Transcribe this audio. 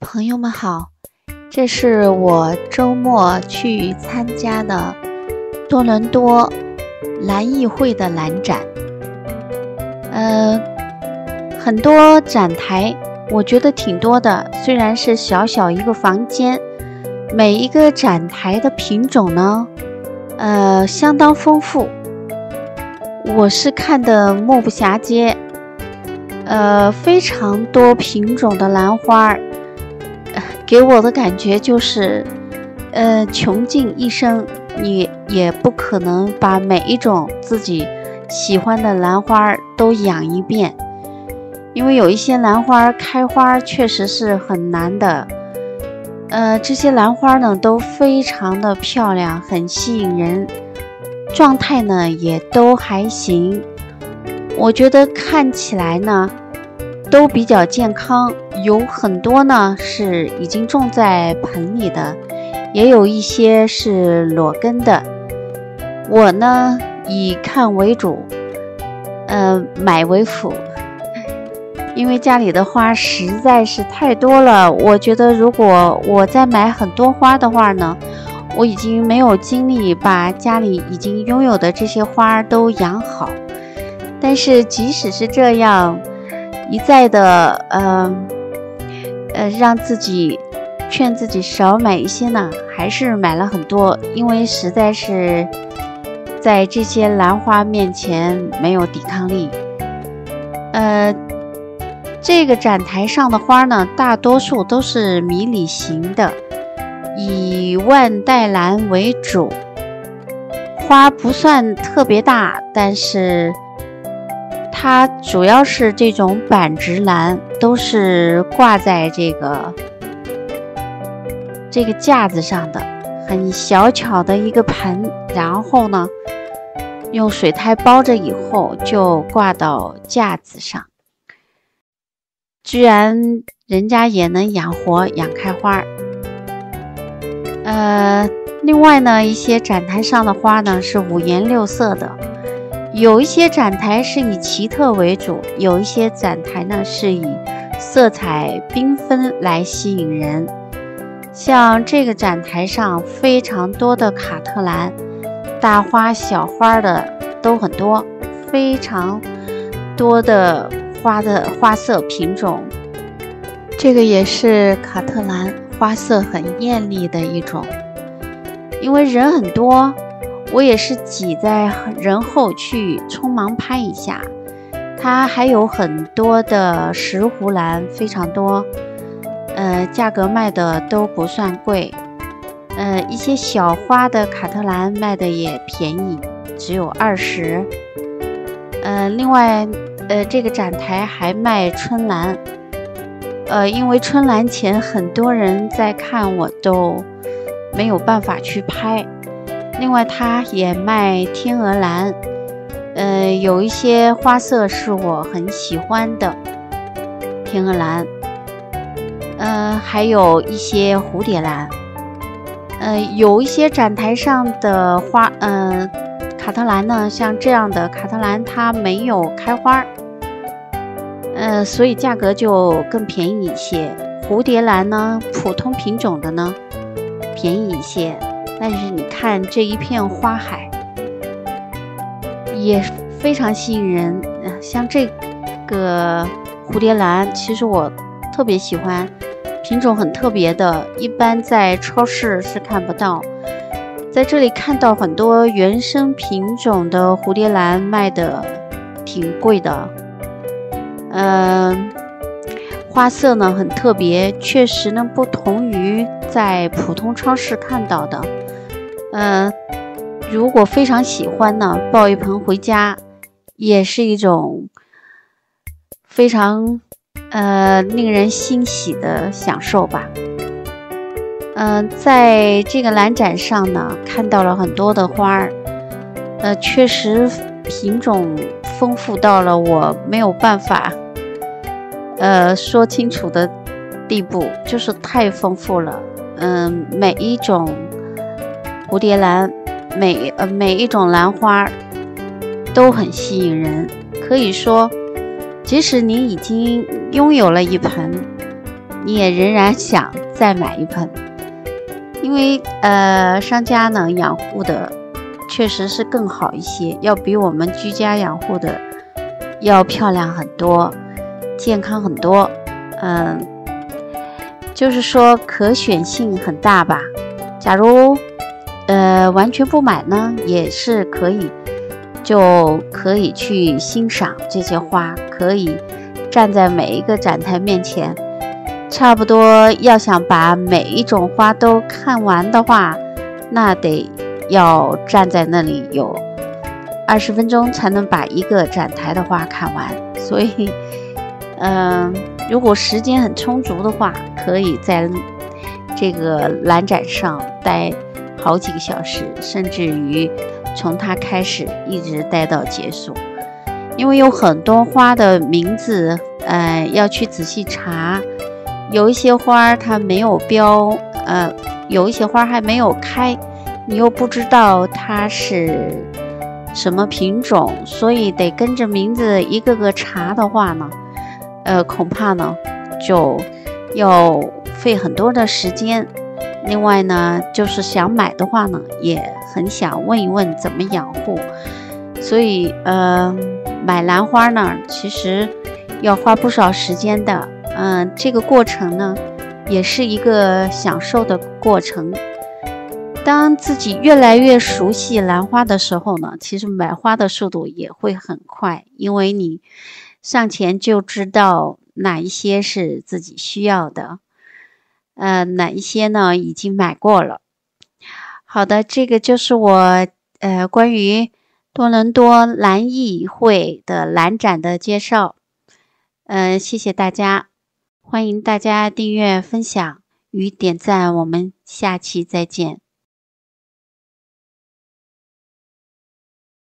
朋友们好，这是我周末去参加的多伦多蓝艺会的蓝展。很多展台，我觉得挺多的，虽然是小小一个房间，每一个展台的品种呢，相当丰富，我是看得目不暇接。非常多品种的兰花，给我的感觉就是，穷尽一生，你也不可能把每一种自己喜欢的兰花都养一遍，因为有一些兰花开花确实是很难的。这些兰花呢都非常的漂亮，很吸引人，状态呢也都还行。我觉得看起来呢都比较健康，有很多呢是已经种在盆里的，也有一些是裸根的。我呢以看为主，买为辅，因为家里的花实在是太多了。我觉得如果我再买很多花的话呢，我已经没有精力把家里已经拥有的这些花都养好。但是即使是这样，一再的让自己劝自己少买一些呢，还是买了很多，因为实在是在这些兰花面前没有抵抗力。这个展台上的花呢，大多数都是迷你型的，以万代兰为主，花不算特别大，但是它主要是这种板植兰，都是挂在这个架子上的，很小巧的一个盆，然后呢用水苔包着以后就挂到架子上，居然人家也能养活养开花。另外呢，一些展台上的花呢是五颜六色的，有一些展台是以奇特为主，有一些展台呢是以色彩缤纷来吸引人。像这个展台上非常多的卡特兰，大花小花的都很多，非常多的花色品种。这个也是卡特兰，花色很艳丽的一种。因为人很多，我也是挤在人后去匆忙拍一下。它还有很多的石斛兰，非常多，价格卖的都不算贵。一些小花的卡特兰卖的也便宜，只有20。另外，这个展台还卖春兰，因为春兰前很多人在看，我都没有办法去拍。另外它也卖天鹅兰，有一些花色是我很喜欢的天鹅兰，还有一些蝴蝶兰。有一些展台上的花，卡特兰呢，像这样的卡特兰它没有开花，所以价格就更便宜一些。蝴蝶兰呢，普通品种的呢便宜一些，但是你看这一片花海也非常吸引人。像这个蝴蝶兰，其实我特别喜欢，品种很特别的，一般在超市是看不到。在这里看到很多原生品种的蝴蝶兰卖的挺贵的，花色呢很特别，确实呢不同于在普通超市看到的。如果非常喜欢呢，抱一盆回家也是一种非常令人欣喜的享受吧。在这个兰展上呢，看到了很多的花，确实品种丰富到了我没有办法说清楚的地步，就是太丰富了。每一种蝴蝶兰，每一种兰花都很吸引人。可以说，即使你已经拥有了一盆，你也仍然想再买一盆，因为商家呢养护的确实是更好一些，要比我们居家养护的要漂亮很多，健康很多。就是说可选性很大吧。假如完全不买呢，也是可以，就可以去欣赏这些花，可以站在每一个展台面前，差不多要想把每一种花都看完的话，那得要站在那里有20分钟才能把一个展台的花看完。所以如果时间很充足的话，可以在这个兰展上待好几个小时，甚至于从它开始一直待到结束。因为有很多花的名字要去仔细查，有一些花它没有标，有一些花还没有开，你又不知道它是什么品种，所以得跟着名字一个个查的话呢，恐怕呢就要费很多的时间。另外呢，就是想买的话呢，也很想问一问怎么养护。所以买兰花呢，其实要花不少时间的。这个过程呢，也是一个享受的过程。当自己越来越熟悉兰花的时候呢，其实买花的速度也会很快，因为你上前就知道哪一些是自己需要的，哪一些呢已经买过了。好的，这个就是我关于多伦多兰艺会的兰展的介绍。谢谢大家，欢迎大家订阅、分享与点赞，我们下期再见。